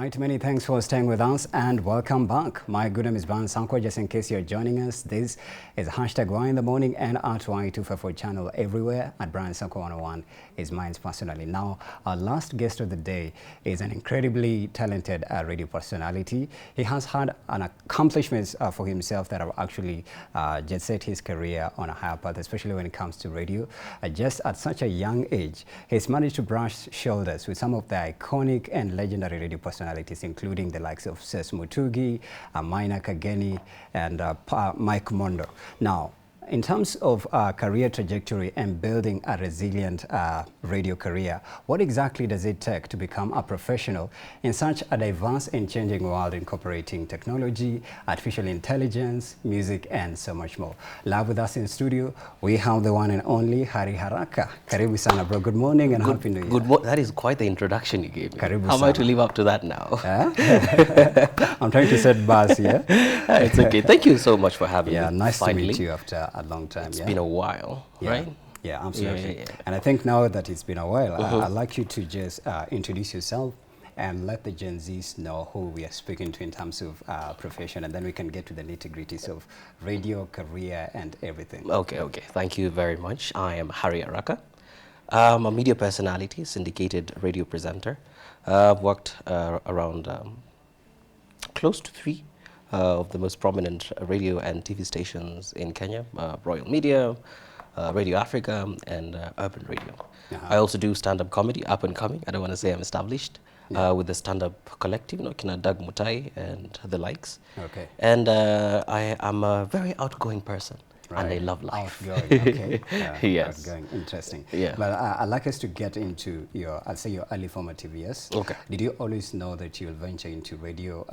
right, many thanks for staying with us and welcome back. My good name is Brian Sanko. Just in case you're joining us, this is hashtag Y in the morning and at Y254 channel everywhere at Brian Sanko 101 is mine personally. Now, our last guest of the day is an incredibly talented radio personality. He has had an accomplishments for himself that have actually just set his career on a higher path, especially when it comes to radio. Just at such a young age, he's managed to brush shoulders with some of the iconic and legendary radio personalities, including the likes of Ses Mutugi, Maina Kageni, and Mike Mondo. Now, in terms of career trajectory and building a resilient radio career, what exactly does it take to become a professional in such a diverse and changing world incorporating technology, artificial intelligence, music, and so much more? Live with us in studio, we have the one and only ARAKA. Karibu sana, bro. Good morning and happy new year. That is quite the introduction you gave me. Karibu How am sana. I to live up to that now? I'm trying to set bars here. It's okay. Thank you so much for having me. Yeah, nice finally. to meet you after a long time. It's been a while, right? Yeah, absolutely. Yeah. And I think now that it's been a while, I'd like you to just introduce yourself and let the Gen Zs know who we are speaking to in terms of profession, and then we can get to the nitty-gritties of radio, career, and everything. Okay. Thank you very much. I am ARAKA. I'm a media personality, syndicated radio presenter. I've worked around close to 3 of the most prominent radio and TV stations in Kenya, Royal Media, Radio Africa, and Urban Radio. I also do stand-up comedy, up and coming. I don't want to say I'm established, with the stand-up collective, Kina Doug Mutai and the likes. Okay. And I am a very outgoing person. Right. And I love life. Outgoing, okay. Yes. Outgoing, interesting. Yeah. But I'd like us to get into your, I'd say your early formative years. Okay. Did you always know that you'll venture into radio?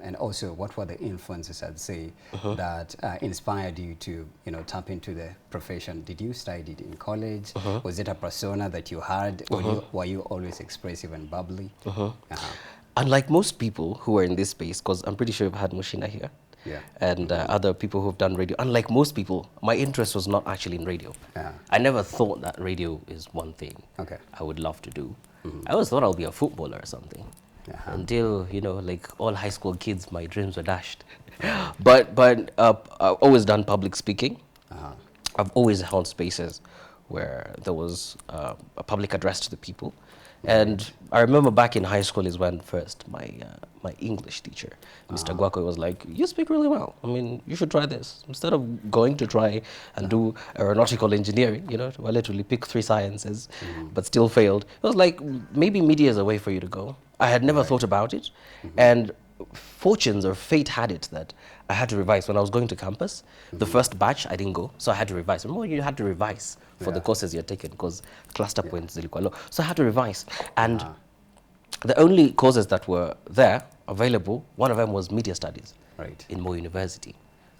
And also, what were the influences, I'd say, that inspired you to, tap into the profession? Did you study it in college? Was it a persona that you had? Or were you always expressive and bubbly? Unlike most people who are in this space, because I'm pretty sure you've had Mushina here, and other people who've done radio. Unlike most people, my interest was not actually in radio. I never thought that radio is one thing I would love to do. I always thought I'll be a footballer or something. Until, like all high school kids, my dreams were dashed. But I've always done public speaking. I've always held spaces where there was a public address to the people. And I remember back in high school is when first my English teacher, Mr. Gwako, was like, you speak really well. I mean, you should try this. Instead of going to try and do aeronautical engineering, I literally picked 3 sciences, but still failed. It was like, maybe media is a way for you to go. I had never thought about it. And fortunes or fate had it that I had to revise. When I was going to campus, the first batch, I didn't go, so I had to revise. Remember, you had to revise for the courses you're taking because cluster points zilikuwa low. So I had to revise. And the only courses that were there, available, one of them was media studies in Mo University.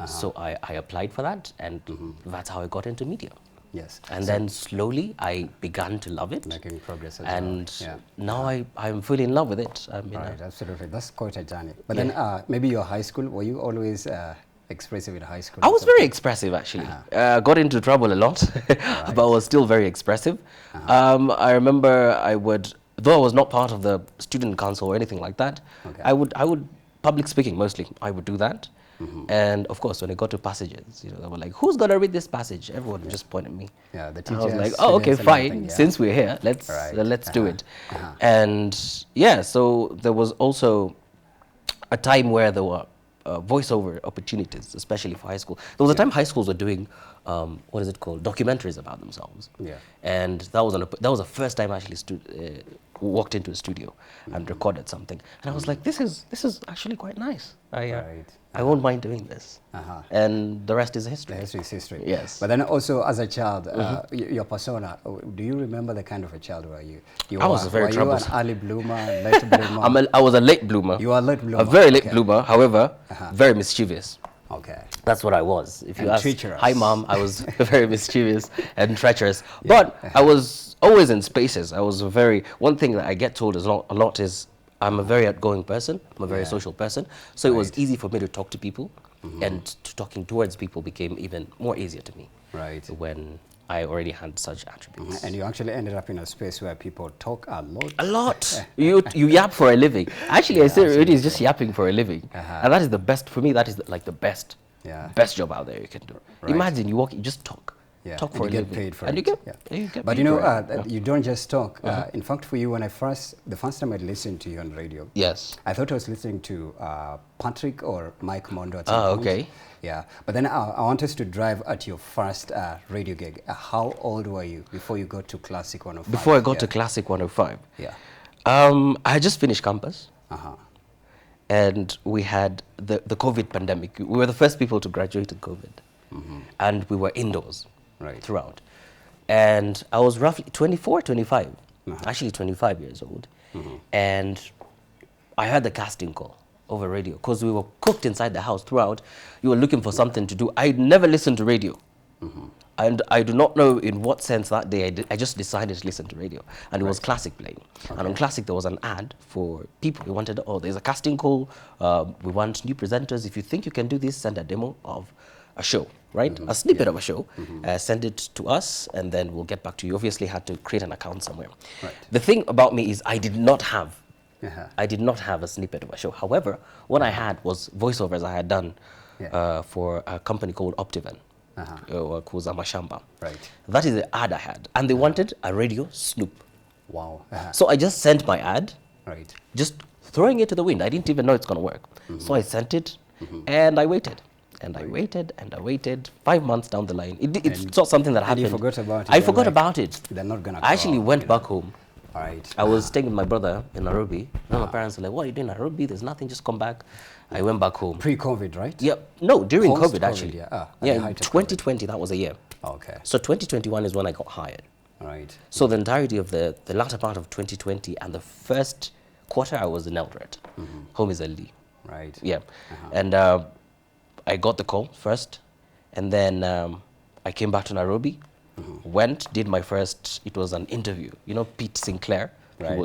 So I applied for that, and that's how I got into media. Yes. And then slowly I began to love it. Making progress as and well. now I'm fully in love with it. Right, absolutely. That's quite a journey. But then maybe your high school, were you always expressive in high school? I was very expressive, actually. Got into trouble a lot, but I was still very expressive. I remember though I was not part of the student council or anything like that, I would public speaking mostly. I would do that. And of course, when I got to passages, they were like, who's gonna read this passage? Everyone would just point at me. The and teachers, I was like, oh, okay, fine. Since we're here, let's do it. And so there was also a time where there were voiceover opportunities, especially for high school. There was a time high schools were doing, what is it called, documentaries about themselves. And that was the first time I actually walked into a studio and recorded something. And I was like, this is actually quite nice. I won't mind doing this. And the rest is history. The rest is history. Yes. But then also as a child, your persona, do you remember the kind of a child were you? I was very troublesome. You an early bloomer, late bloomer? I was a late bloomer. You are a late bloomer. A very late bloomer, however, very mischievous. Okay. That's what I was. If you ask, treacherous. Hi mom, I was very mischievous and treacherous. But I was always in spaces. One thing that I get told a lot is I'm a very outgoing person. I'm a very social person. So it was easy for me to talk to people, and talking towards people became even more easier to me. Right. When I already had such attributes. And you actually ended up in a space where people talk a lot. A lot. you yap for a living. Actually, I say radio is just yapping for a living. And that is the best, for me, that is like the best job out there you can do. Right. Imagine you walk, you just talk. Yeah. Talk for and a you living. Get paid for and it. You get but paid you know, for it. You don't just talk. In fact, for you, when the first time I listened to you on radio, yes, I thought I was listening to Patrick or Mike Mondo at some point. Okay. Yeah, but then I want us to drive at your first radio gig. How old were you before you got to Classic 105? Before I got to Classic 105? Yeah. I had just finished campus. And we had the COVID pandemic. We were the first people to graduate in COVID. And we were indoors throughout. And I was roughly 24, 25, actually 25 years old. And I had the casting call over radio because we were cooked inside the house throughout. You were looking for something to do. I'd never listened to radio. And I do not know in what sense that day I just decided to listen to radio. And it was Classic playing. And on Classic there was an ad for people who wanted, there's a casting call. We want new presenters. If you think you can do this, send a demo of a show, right? A snippet of a show. Send it to us and then we'll get back to you. Obviously had to create an account somewhere. The thing about me is I did not have a snippet of a show. However, what I had was voiceovers I had done for a company called Optiven. Kuza Mashamba. That is the ad I had. And they wanted a radio snoop. Wow. So I just sent my ad, just throwing it to the wind. I didn't even know it's going to work. So I sent it and I waited. And I waited and I waited. 5 months down the line. It's not something that happened. You forgot about it. I forgot about it. They're not going to I actually went back home. I was staying with my brother in Nairobi. And my parents were like, what are you doing in Nairobi? There's nothing, just come back. I went back home. Pre-COVID, right? Yeah. No, during COVID, Post-COVID, actually. In 2020, that was a year. Okay. So 2021 is when I got hired. So the entirety of the latter part of 2020 and the first quarter, I was in Eldoret. Home is LD. Yeah. And I got the call first. And then I came back to Nairobi. Went, did my first, it was an interview. You know, Pete Sinclair.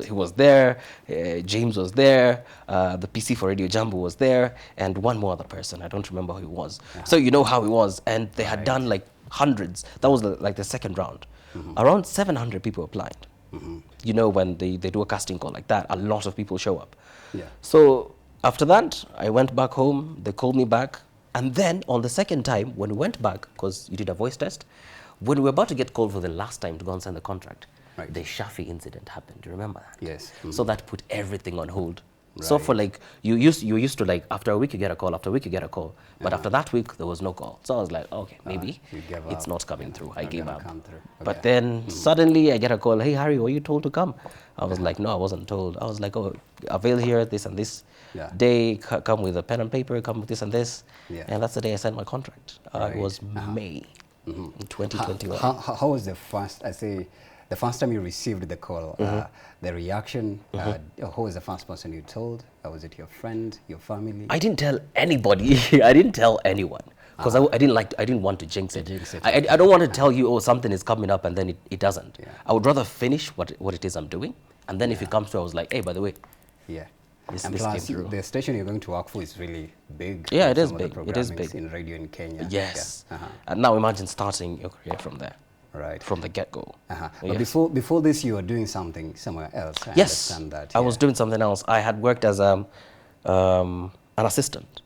He was there, James was there, the PC for Radio Jambo was there, and one more other person. I don't remember who he was. So you know how he was. And they had done like hundreds. That was like the second round. Around 700 people applied. You know, when they do a casting call like that, a lot of people show up. So after that, I went back home. They called me back. And then on the second time, when we went back, because you did a voice test, when we were about to get called for the last time to go and sign the contract, the Shafi incident happened. Do you remember that? Yes. So that put everything on hold. So for like, you used to like, after a week you get a call, after a week you get a call. But after that week, there was no call. So I was like, okay, maybe it's not coming through. I gave up. But then suddenly I get a call, hey Harry, were you told to come? I was like, no, I wasn't told. I was like, oh, avail here, this and this day, come with a pen and paper, come with this and this. And that's the day I signed my contract. It was May 2021. How was the first time you received the call, the reaction? Who was the first person you told? Was it your friend, your family? I didn't tell anybody. I didn't tell anyone because I didn't want to jinx it. I don't want to tell you, oh, something is coming up and then it doesn't. I would rather finish what it is I'm doing, and then if it comes through, I was like, hey, by the way, this plus, came through. The station you're going to work for is really big. Yeah, it is big. It is big in radio in Kenya. Yes. And now imagine starting your career from there. From the get-go. But before this, you were doing something somewhere else. I understand that. I was doing something else. I had worked as an assistant,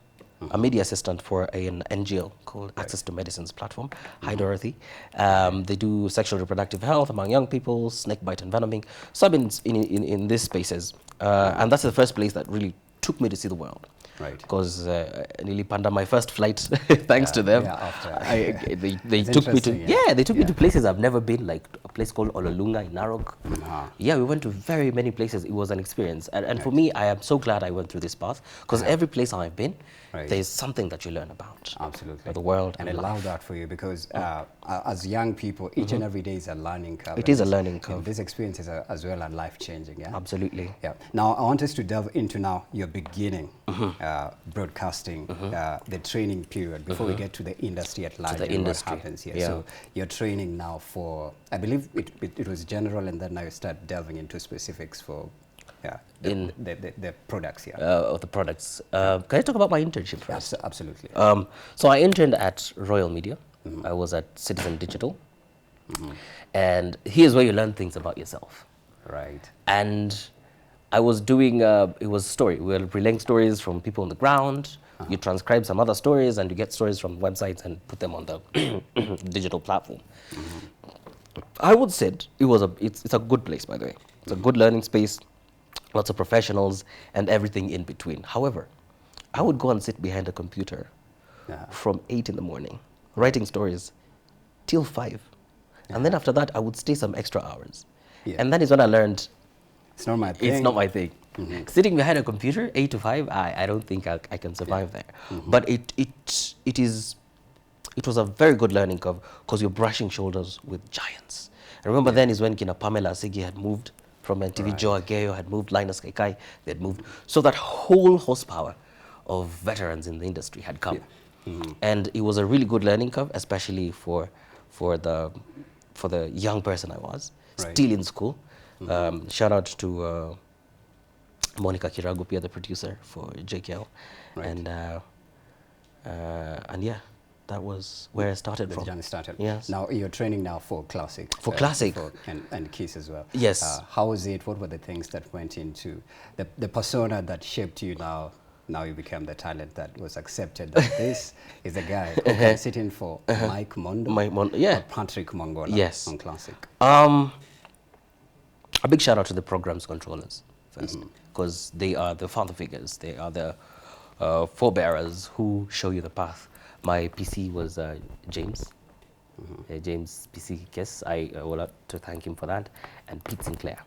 a media assistant for an NGO called Access to Medicines platform. Hi, Dorothy. They do sexual reproductive health among young people, snake bite and venoming. So I've been in these spaces. And that's the first place that really took me to see the world. Because nilipanda my first flight thanks to them. They took me to they took me to places I've never been, like a place called Ololunga in Narok. Yeah, we went to very many places. It was an experience, and for me, I am so glad I went through this path, because every place I've been, there's something that you learn about. Absolutely. The world and I love that for you, because as young people, each and every day is a learning curve. It is a learning curve. These experiences are as well are life-changing. Absolutely. Now I want us to delve into your beginning. Broadcasting, the training period before we get to the industry at large and what happens here. So you're training now for, I believe it was general, and then now you start delving into specifics for the products here. Of the products. Can I talk about my internship first? Absolutely. So I interned at Royal Media. I was at Citizen Digital. And here's where you learn things about yourself. Right. And I was doing, it was story. We were relaying stories from people on the ground. You transcribe some other stories and you get stories from websites and put them on the digital platform. I would say it's a good place, by the way. It's a good learning space, lots of professionals and everything in between. However, I would go and sit behind a computer from 8 in the morning, writing stories till 5. And then after that, I would stay some extra hours. And that is when I learned it's not my thing. It's not my thing. Sitting behind a computer, 8 to 5, I don't think I can survive there. But it was a very good learning curve because you're brushing shoulders with giants. I remember then is when Kina Pamela Asigi had moved from NTV, Joe Ageyo had moved, Linus Kaikai, they had moved. So that whole horsepower of veterans in the industry had come. And it was a really good learning curve, especially for the young person I was, still in school. Shout out to Monica Kiragupia, the producer for JKL. And yeah, that was where I started from. The journey started. Yes. Now you're training now for Classic. For Classic. And Kiss as well. Yes. How was it? What were the things that went into the persona that shaped you now? Now you became the talent that was accepted that this is the guy who can sit in for Mike Mondo, or Patrick Mongola on Classic. A big shout out to the programs controllers first, because they are the father figures. They are the forebearers who show you the path. My PC was James, James PC Kiss. I would like to thank him for that. And Pete Sinclair.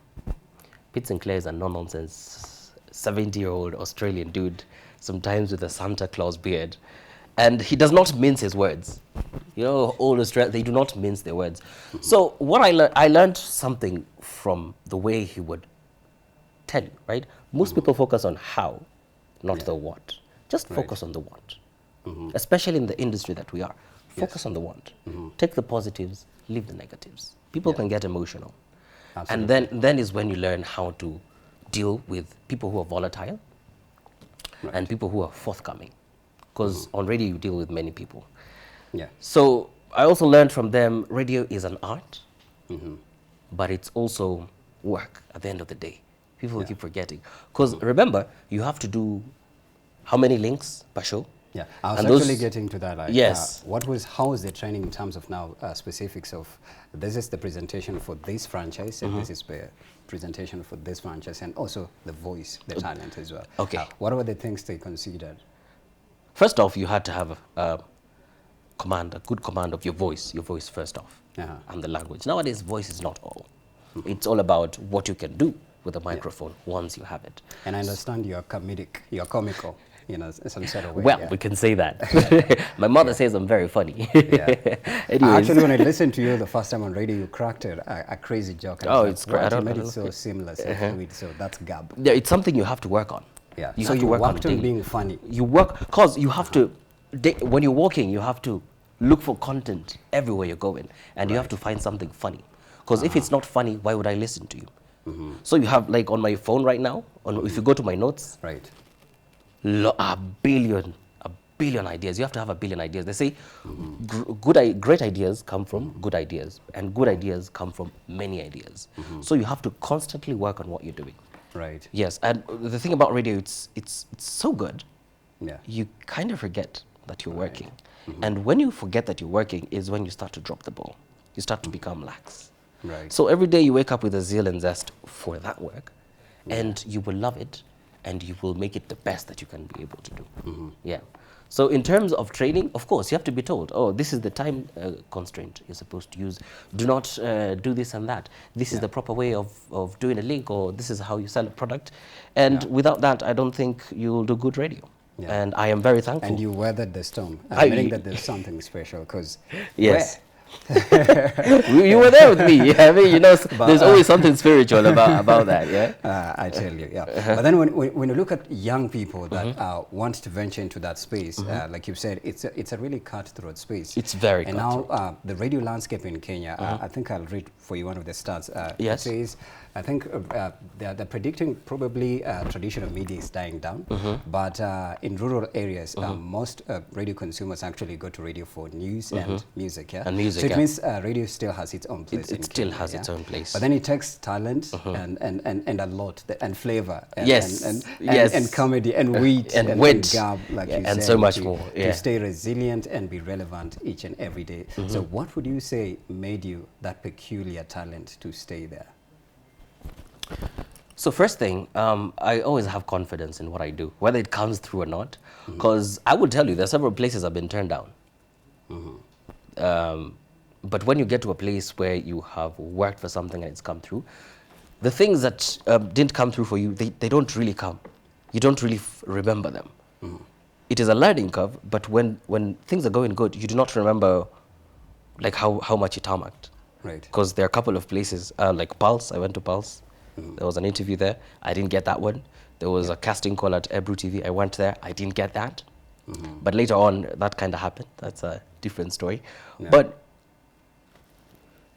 Pete Sinclair is a no-nonsense 70-year-old Australian dude, sometimes with a Santa Claus beard. And he does not mince his words. You know, all Australians, they do not mince their words. So what I learned something from the way he would tell you, right? Most people focus on how, not the what. Just focus on the what. Especially in the industry that we are. Focus on the what. Take the positives, leave the negatives. People can get emotional. Absolutely. And then is when you learn how to deal with people who are volatile and people who are forthcoming. Because on radio you deal with many people. So I also learned from them, radio is an art, but it's also work at the end of the day. People keep forgetting. Because remember, you have to do how many links per show? Yeah, I was actually getting to that. Like, yes. How was the training in terms of now specifics of this is the presentation for this franchise and this is the presentation for this franchise and also the voice, the talent as well. Okay. What were the things they considered? First off, you had to have a good command of your voice first off, and the language. Nowadays, voice is not all. It's all about what you can do with a microphone once you have it. And I understand you're comedic, you're comical, you know, some sort of way. Well, we can say that. My mother says I'm very funny. Actually, when I listened to you the first time on radio, you cracked a crazy joke. Oh, it's great. You made it so seamless and fluid, so that's gab. Yeah, it's something you have to work on. Yeah, so you worked on being funny. You work, because you have to, when you're walking, you have to look for content everywhere you're going, and you have to find something funny. Because if it's not funny, why would I listen to you? So you have, like on my phone right now, if you go to my notes, a billion ideas. You have to have a billion ideas. They say great ideas come from good ideas, and good ideas come from many ideas. So you have to constantly work on what you're doing. Right. Yes, and the thing about radio, it's so good. Yeah. You kind of forget that you're working. And when you forget that you're working is when you start to drop the ball. You start to become lax. Right. So every day you wake up with a zeal and zest for that work, and you will love it, and you will make it the best that you can be able to do. Yeah. So in terms of training, of course, you have to be told, oh, this is the time constraint you're supposed to use. Do not do this and that. This is the proper way of doing a link, or this is how you sell a product. And without that, I don't think you'll do good radio. And I am very thankful. And you weathered the storm, meaning that there's something special, because yes. You were there with me. I mean, you know, there's always something spiritual about that. Yeah. I tell you. Yeah. But then when you look at young people that want to venture into that space, like you said, it's a really cutthroat space. It's very cutthroat. And now the radio landscape in Kenya, I think I'll read for you one of the stats. Yes. It says I think they're predicting probably traditional media is dying down, but in rural areas, most radio consumers actually go to radio for news and music. Yeah, and music. So it means radio still has its own place. It still has its own place. But then it takes talent and a lot and flavor. And, and comedy and wit and gab, like you said, so much more. To stay resilient and be relevant each and every day. So what would you say made you that peculiar talent to stay there? So first thing, I always have confidence in what I do, whether it comes through or not. Because I will tell you, there are several places I've been turned down. But when you get to a place where you have worked for something and it's come through, the things that didn't come through for you, they don't really come. You don't really remember them. It is a learning curve, but when things are going good, you do not remember like how much you tarmacked. Right. Because there are a couple of places, like Pulse, I went to Pulse. There was an interview there. I didn't get that one. There was a casting call at Ebru TV. I went there. I didn't get that. But later on, that kind of happened. That's a different story. But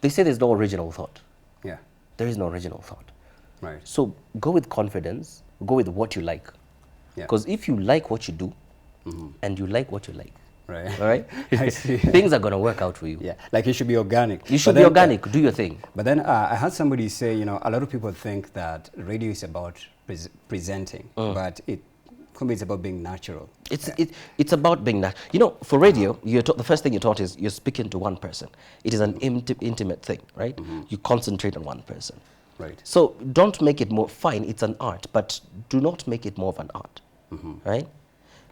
they say there's no original thought. Yeah. There is no original thought. Right. So go with confidence. Go with what you like. Because if you like what you do, and you like what you like, right. All right? I see. Things are going to work out for you. Yeah, like it should be organic. You should be organic. Do your thing. But then I heard somebody say, you know, a lot of people think that radio is about presenting, but it's about being natural. It's about being natural. You know, for radio, the first thing you're taught is you're speaking to one person. It is an intimate thing, right? You concentrate on one person. Right. So don't make it more fine. It's an art, but do not make it more of an art, right?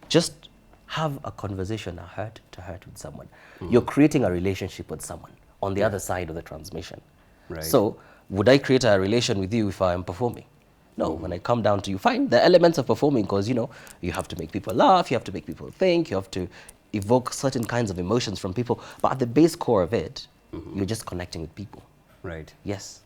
Just have a conversation, a heart-to-heart with someone. You're creating a relationship with someone on the other side of the transmission. Right. So would I create a relation with you if I am performing? No, when I come down to you, fine, the elements of performing, because, you know, you have to make people laugh, you have to make people think, you have to evoke certain kinds of emotions from people. But at the base core of it, you're just connecting with people. Right. Yes.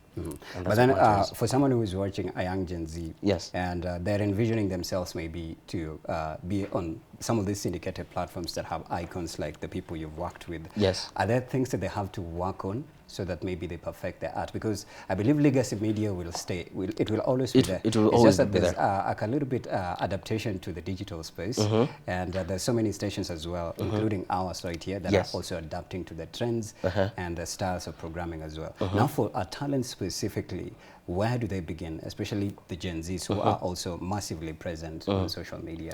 But then for someone who is watching a young Gen Z, and they're envisioning themselves maybe to be on some of these syndicated platforms that have icons like the people you've worked with, are there things that they have to work on so that maybe they perfect their art? Because I believe legacy media will stay. It will always be there. It will always be there. There's a little bit adaptation to the digital space, and there's so many stations as well, including ours right here, that are also adapting to the trends and the styles of programming as well. Now, for a talent specifically, where do they begin, especially the Gen Zs who are also massively present on social media?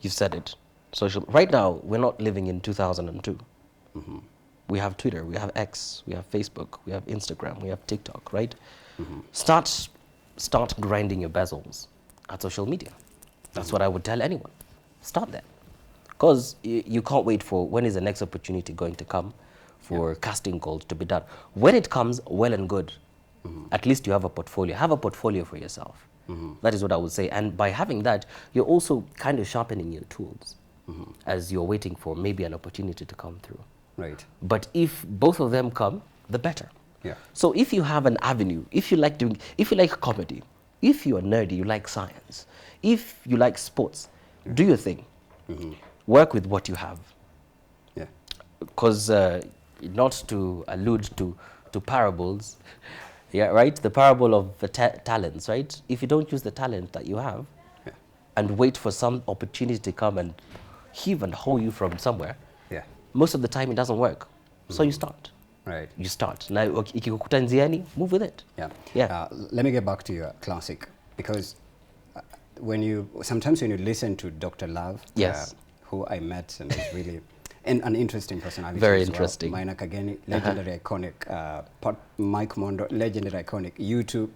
You've said it. Right now, we're not living in 2002. We have Twitter, we have X, we have Facebook, we have Instagram, we have TikTok, right? Start grinding your bezels at social media. That's what I would tell anyone. Start there. Because you can't wait for when is the next opportunity going to come for casting calls to be done. When it comes, well and good. At least you have a portfolio. Have a portfolio for yourself. That is what I would say. And by having that, you're also kind of sharpening your tools as you're waiting for maybe an opportunity to come through. Right. But if both of them come, the better. Yeah. So if you have an avenue, if you like comedy, if you're nerdy, you like science, if you like sports, do your thing. Work with what you have. Yeah. Because not to allude to parables, right? The parable of the talents, right? If you don't use the talent that you have and wait for some opportunity to come and heave and hoe you from somewhere, most of the time it doesn't work. So you start. Right. You start. Now, ikikukuta njiani, move with it. Yeah. Let me get back to your classic, because sometimes when you listen to Dr. Love, who I met and is really an interesting personality. Very interesting. Maina Kageni, legendary iconic. Mike Mondo, legendary iconic. YouTube,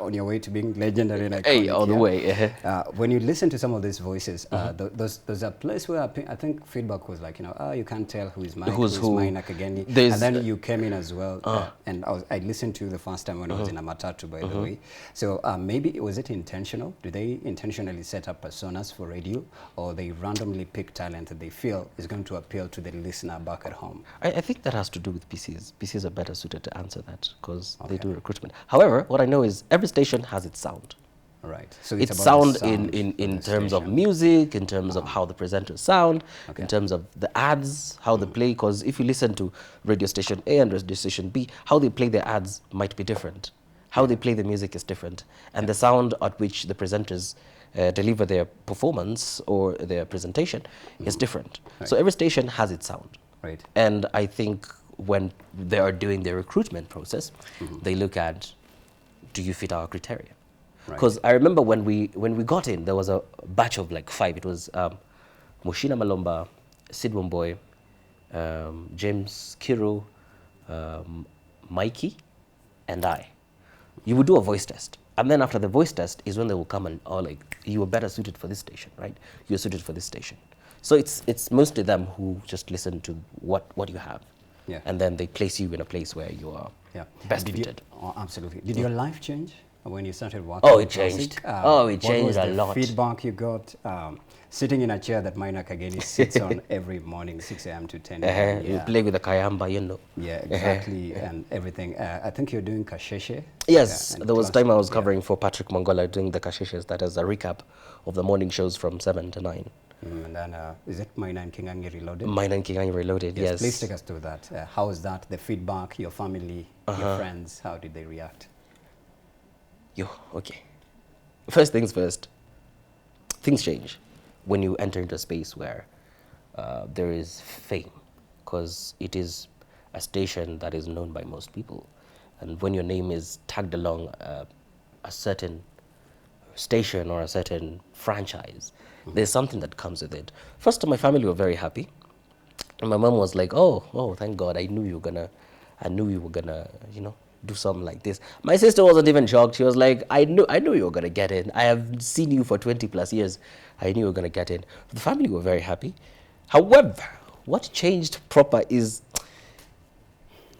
on your way to being legendary and iconic. Hey, all the way. When you listen to some of these voices, there's a place where I think feedback was like, you know, you can't tell who is Mike, who's Maina Kageni. And then you came in as well, and I listened to you the first time when I was in a matatu, by the way. So maybe, was it intentional? Do they intentionally set up personas for radio, or they randomly pick talent that they feel is going to appeal to the listener back at home? I think that has to do with PCs. PCs are better suited to answer that because they do recruitment. However, what I know is every station has its sound. Right. So it's sound in terms of music, in terms of how the presenters sound, in terms of the ads, how they play. Because if you listen to radio station A and radio station B, how they play their ads might be different. How they play the music is different. And the sound at which the presenters deliver their performance or their presentation is different. So every station has its sound. Right. And I think when they are doing their recruitment process, they look at, do you fit our criteria? Because I remember when we got in, there was a batch of like 5. It was Mushina Malomba, Sid Womboy, James Kiru, Mikey, and I. You would do a voice test. And then after the voice test is when they will come and, oh, like, you were better suited for this station, right? You're suited for this station. So it's mostly them who just listen to what you have. Yeah. And then they place you in a place where you are best fitted. Absolutely. Did your life change when you started working? Oh, it changed. It changed a lot. What was the feedback you got sitting in a chair that Maina Kageni sits on every morning, 6 a.m. to 10 a.m.? You play with the kayamba, you know. Yeah, exactly, and everything. I think you're doing kasheshe. Yes, there was time I was covering for Patrick Mongola doing the kasheshes. That is a recap of the morning shows from 7 to 9. And then, is it Maina and Kingangi Reloaded? Maina and Kingangi Reloaded, yes. Please take us through that. How was that? The feedback, your family, your friends, how did they react? Okay. First things first, things change when you enter into a space where there is fame, because it is a station that is known by most people. And when your name is tagged along a certain station or a certain franchise, there's something that comes with it. First, my family were very happy. And my mom was like, oh, thank God, I knew you were gonna, you know, do something like this. My sister wasn't even shocked. She was like, I knew you were gonna get in. I have seen you for 20 plus years. I knew you were gonna get in. The family were very happy. However, what changed proper is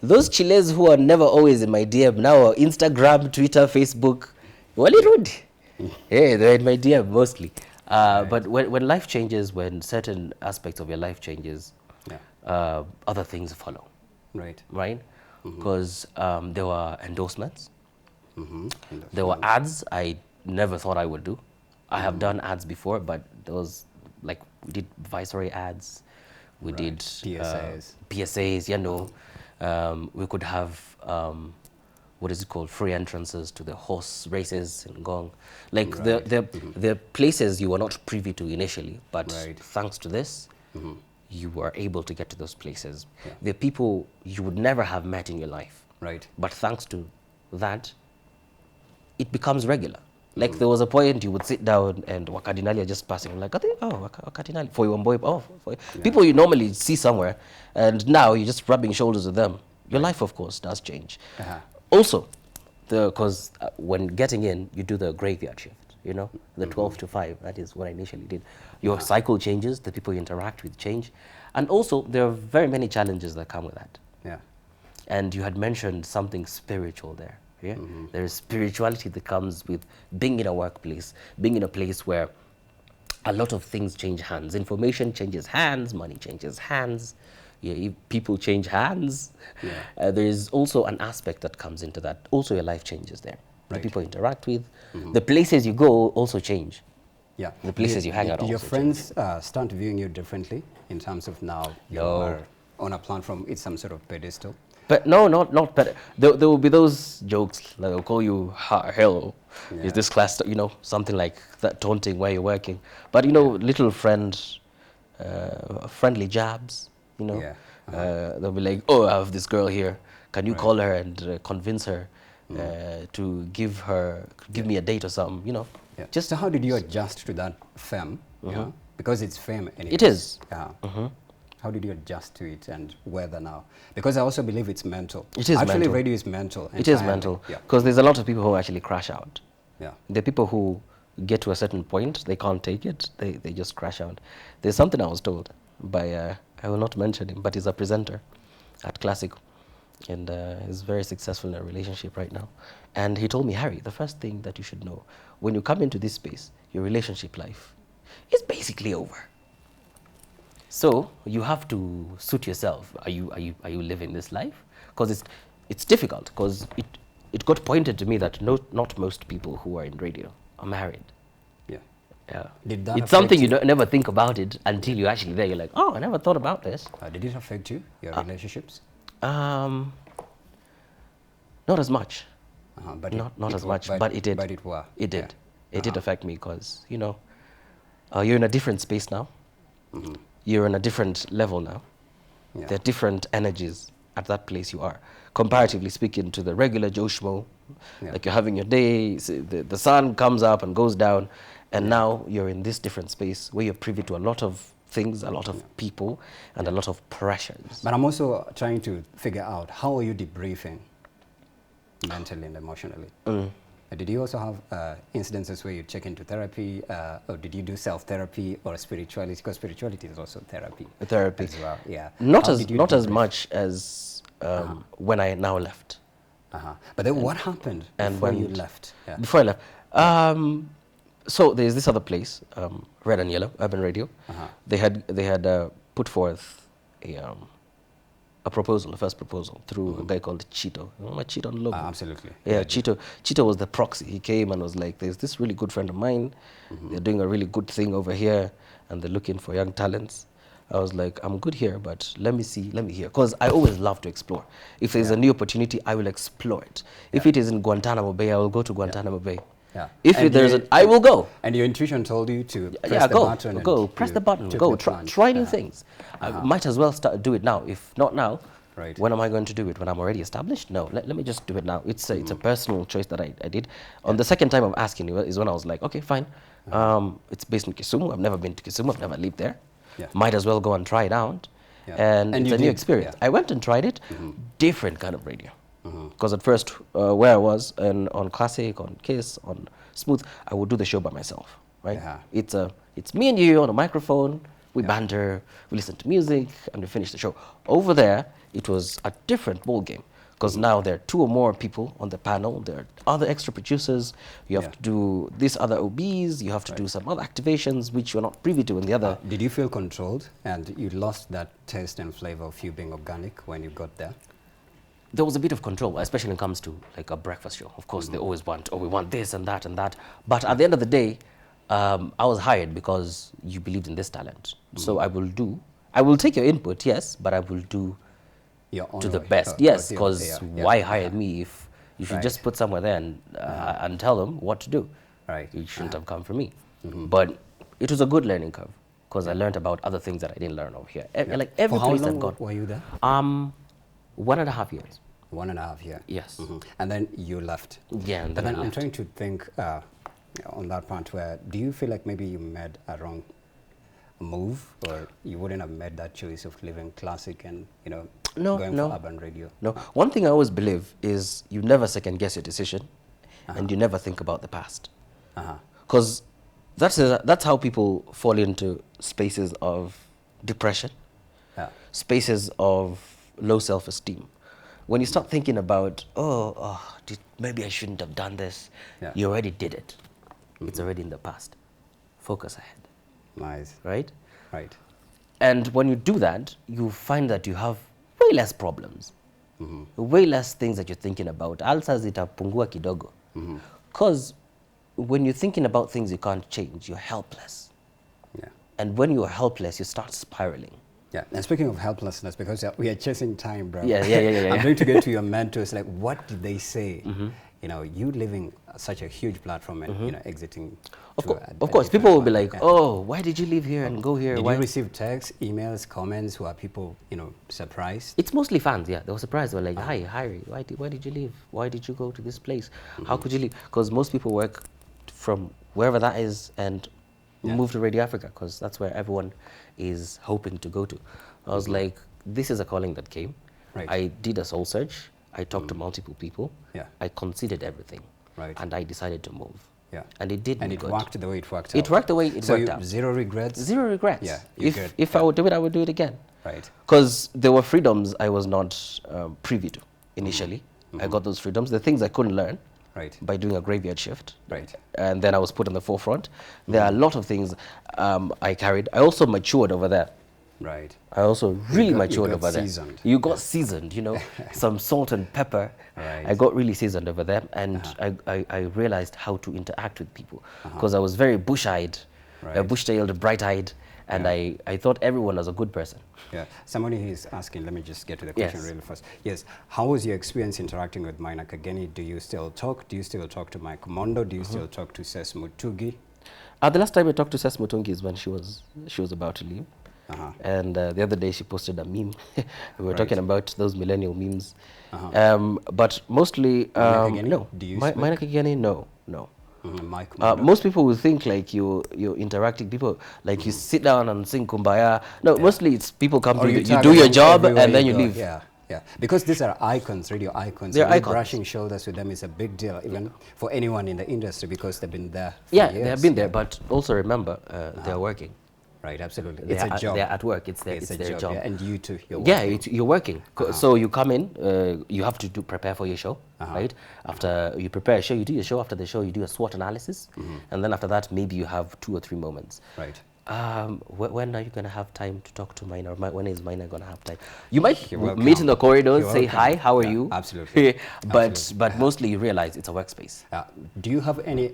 those chiles who are never always in my DM now are Instagram, Twitter, Facebook. Walirudi. Yeah, they're in my DM mostly. But when life changes, when certain aspects of your life changes, other things follow. Right? Because there were endorsements. There were ads I never thought I would do. I have done ads before, but there was, like, we did Viceroy ads. We did PSAs, you know. We could have, what is it called, free entrances to the horse races in Gong. Like, the places you were not privy to initially, but thanks to this, you were able to get to those places. They're people you would never have met in your life. But thanks to that, it becomes regular. Like, there was a point you would sit down and Wakadinali are just passing, like, Wakadinali, for your boy, people you normally see somewhere, and now you're just rubbing shoulders with them. Your life, of course, does change. Also, because when getting in, you do the graveyard shift, you know, the 12 to 5, that is what I initially did. Your cycle changes, the people you interact with change, and also there are very many challenges that come with that. And you had mentioned something spiritual there. There is spirituality that comes with being in a workplace, being in a place where a lot of things change hands. Information changes hands, money changes hands, people change hands. There is also an aspect that comes into that. Also, your life changes there. The people you interact with, the places you go also change. The places you hang out. Do your friends start viewing you differently in terms of now you're on a platform, it's some sort of pedestal? But no, not better. There will be those jokes, like they'll call you hell. Is this class, you know, something like that, taunting where you're working. But, you know, little friendly jabs, you know. They'll be like, oh, I have this girl here. Can you call her and convince her to give me a date or something, you know. So how did you adjust to that fame? Because it's fame. And it is. How did you adjust to it and whether now? Because I also believe it's mental. It is actually, mental. Radio is mental. It is mental. Because there's a lot of people who actually crash out. There are people who get to a certain point, they can't take it, they just crash out. There's something I was told by, I will not mention him, but he's a presenter at Classic. And he's very successful in a relationship right now. And he told me, Harry, the first thing that you should know, when you come into this space, your relationship life is basically over. So you have to suit yourself. Are you living this life? Because it's difficult. Because it got pointed to me that not most people who are in radio are married. Did that it's something you never think about it until you're actually there. You're like, oh, I never thought about this. Did it affect you, your relationships? Not as much. But not as much, but it did. But it were. It did. It did affect me because, you know, you're in a different space now. You're on a different level now. There are different energies at that place you are. Comparatively speaking to the regular Joe Schmo, like you're having your day, the sun comes up and goes down, and now you're in this different space where you're privy to a lot of things, a lot of people, and a lot of pressures. But I'm also trying to figure out, how are you debriefing mentally and emotionally? Did you also have incidences where you check into therapy, or did you do self-therapy or spirituality? Because spirituality is also therapy. Therapy as well, yeah. Not as much as when I now left. But then what happened before you left? Before I left, so there's this other place, Red and Yellow, Urban Radio. They had put forth a proposal, the first proposal, through a guy called Chito. You know my Chito on the logo? Absolutely. Yeah, Chito was the proxy. He came and was like, there's this really good friend of mine. They're doing a really good thing over here, and they're looking for young talents. I was like, I'm good here, but let me hear. Because I always love to explore. If there's a new opportunity, I will explore it. If it is in Guantanamo Bay, I will go to Guantanamo Bay. If I will go. And your intuition told you to press the button. Press the button. Go. Try new things. I might as well do it now. If not now, when am I going to do it? When I'm already established? No. Let me just do it now. It's a personal choice that I did. On the second time of asking you is when I was like, okay, fine. It's based in Kisumu. I've never been to Kisumu. I've never lived there. Might as well go and try it out. And it's a new experience. I went and tried it. Different kind of radio. Because at first, where I was, on Classic, on Kiss, on Smooth, I would do the show by myself, right? It's me and you on a microphone, we banter, we listen to music, and we finish the show. Over there, it was a different ball game, because now there are 2 or more people on the panel, there are other extra producers, you have to do these other OBs, you have to do some other activations, which you're not privy to in the other. Did you feel controlled, and you lost that taste and flavor of you being organic when you got there? There was a bit of control, especially when it comes to like a breakfast show. Of course, they always want, we want this and that and that. But at the end of the day, I was hired because you believed in this talent. So I will take your input, yes, but I will do to the best. Yes, because why hire me if you should just put somewhere there and tell them what to do? You shouldn't have come from me. But it was a good learning curve because I learned about other things that I didn't learn over here. Like every place I've gone. Were you there? 1.5 years. 1.5 years. Yes. And then you left. Yeah. But then I'm trying to think on that part where, do you feel like maybe you made a wrong move, or you wouldn't have made that choice of leaving Classic and going for urban radio? No. One thing I always believe is you never second guess your decision, and you never think about the past. Because that's how people fall into spaces of depression, spaces of low self-esteem. When you start thinking about, maybe I shouldn't have done this, you already did it. It's already in the past. Focus ahead. Nice. Right? Right. And when you do that, you find that you have way less problems, way less things that you're thinking about. Alsa zitapungua kidogo. Because when you're thinking about things you can't change, you're helpless. And when you're helpless, you start spiraling. And speaking of helplessness, because we are chasing time, bro. I'm going to get to your mentors. Like, what did they say? You leaving such a huge platform and exiting. Of course, people will be like, "Oh, why did you leave here and go here?" Did you receive texts, emails, comments? Were people, surprised? It's mostly fans. Yeah, they were surprised. They were like, "Hi, Harry, why did you leave? Why did you go to this place? How could you leave?" Because most people work from wherever that is and move to Radio Africa, because that's where everyone is hoping to go to. I was like, this is a calling that came. I did a soul search. I talked to multiple people. I considered everything. And I decided to move. And it did. And it worked the way it worked out. It worked the way it worked out. Zero regrets? Zero regrets. If I would do it, I would do it again. Right. Because there were freedoms I was not privy to initially. I got those freedoms. The things I couldn't learn. By doing a graveyard shift. And then I was put on the forefront. There are a lot of things I carried. I also matured over there. I also really matured over there. You got seasoned, some salt and pepper. I got really seasoned over there, and I realized how to interact with people. Because I was very bush-eyed, bush-tailed, bright-eyed, And I thought everyone was a good person. Yeah. Somebody is asking, let me just get to the question really fast. Yes. How was your experience interacting with Maina Kageni? Do you still talk? Do you still talk to Mike Mondo? Do you still talk to Ses Mutugi? The last time I talked to Ses Mutungi is when she was about to leave. And the other day she posted a meme. We were talking about those millennial memes. But mostly, no. Do you Maina Kageni, no. Mike most people will think like you're interacting. People like you sit down and sing Kumbaya. No, mostly it's people come to you do your job and then you leave. Yeah. Because these are icons, radio icons. They're icons. Brushing shoulders with them is a big deal, even for anyone in the industry, because they've been there for years. They have been there, but also remember, they're working. Right, absolutely. It's a job. They're at work. It's their job. Yeah, and you too, you're working. You're working. So you come in, you have to prepare for your show, right? After you prepare a show, you do your show. After the show, you do a SWOT analysis. And then after that, maybe you have 2 or 3 moments. Right. When are you going to have time to talk to Maina? Or when is Maina going to have time? You might meet in the corridors, say hi, how are you? Absolutely. But mostly you realize it's a workspace. Do you have any,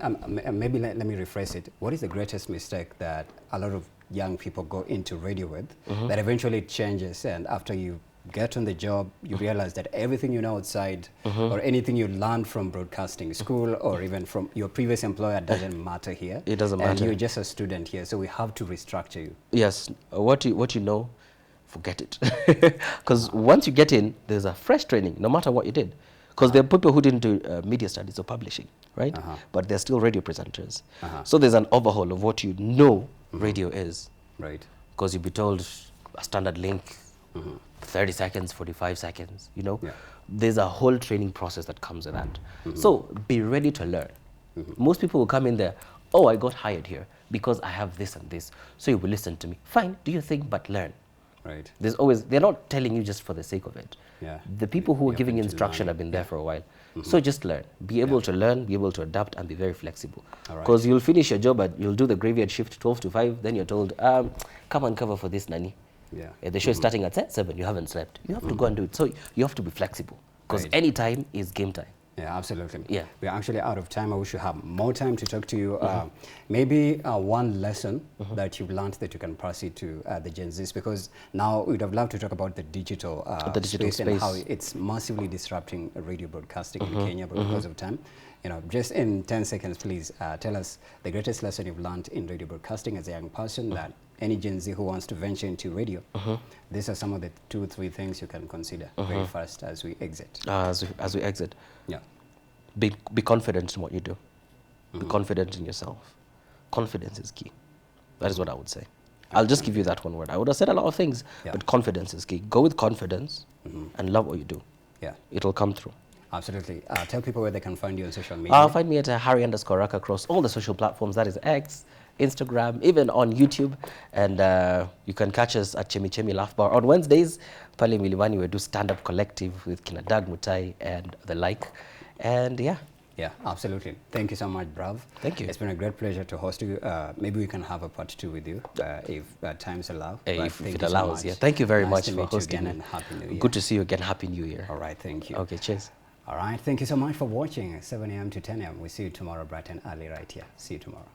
maybe let me rephrase it. What is the greatest mistake that a lot of young people go into radio with that eventually changes, and after you get on the job, you realize that everything you know outside or anything you learned from broadcasting school or even from your previous employer doesn't matter here? It doesn't matter. And you're just a student here, so we have to restructure you. Yes, what you know, forget it. Because once you get in, there's a fresh training, no matter what you did. Because there are people who didn't do media studies or publishing, right? But they're still radio presenters. So there's an overhaul of what you know radio is. Right. Because you'll be told a standard link, 30 seconds, 45 seconds, you know? There's a whole training process that comes with that. So be ready to learn. Most people will come in there, oh, I got hired here because I have this and this. So you will listen to me. Fine, do your thing, but learn. Right. There's always, they're not telling you just for the sake of it. The people who are giving instruction have been there for a while. So just learn. Be able to learn, be able to adapt, and be very flexible. Because you'll finish your job, you'll do the graveyard shift 12 to 5, then you're told, come and cover for this, Nani. The show is starting at 7, you haven't slept. You have to go and do it. So you have to be flexible. Because any time is game time. Yeah, absolutely. Yeah. We're actually out of time. I wish you have more time to talk to you. Maybe one lesson that you've learned that you can pass it to the Gen Zs, because now we'd have loved to talk about the digital, space and how it's massively disrupting radio broadcasting in Kenya, but because of time. You know, just in 10 seconds, please tell us the greatest lesson you've learned in radio broadcasting as a young person that any Gen Z who wants to venture into radio, these are some of the 2 or 3 things you can consider very fast as we exit. As we exit. Yeah. Be confident in what you do. Be confident in yourself. Confidence is key. That is what I would say. I'll just give you that one word. I would have said a lot of things, but confidence is key. Go with confidence and love what you do. Yeah. It'll come through. Absolutely. Tell people where they can find you on social media. Find me at Harry_ARAKA across all the social platforms. That is X, Instagram, even on YouTube. And you can catch us at Chemi Chemi Laugh Bar on Wednesdays. Pale Milimani, we do stand-up collective with Kinadag Mutai and the like. And yeah. Yeah, absolutely. Thank you so much, Brav. Thank you. It's been a great pleasure to host you. Maybe we can have a part 2 with you if times allow. If it allows, yeah. Thank you very much for hosting me. And Happy New Year. Good to see you again. Happy New Year. All right, thank you. Okay, cheers. All right, thank you so much for watching 7 a.m. to 10 a.m. We'll see you tomorrow bright and early right here. See you tomorrow.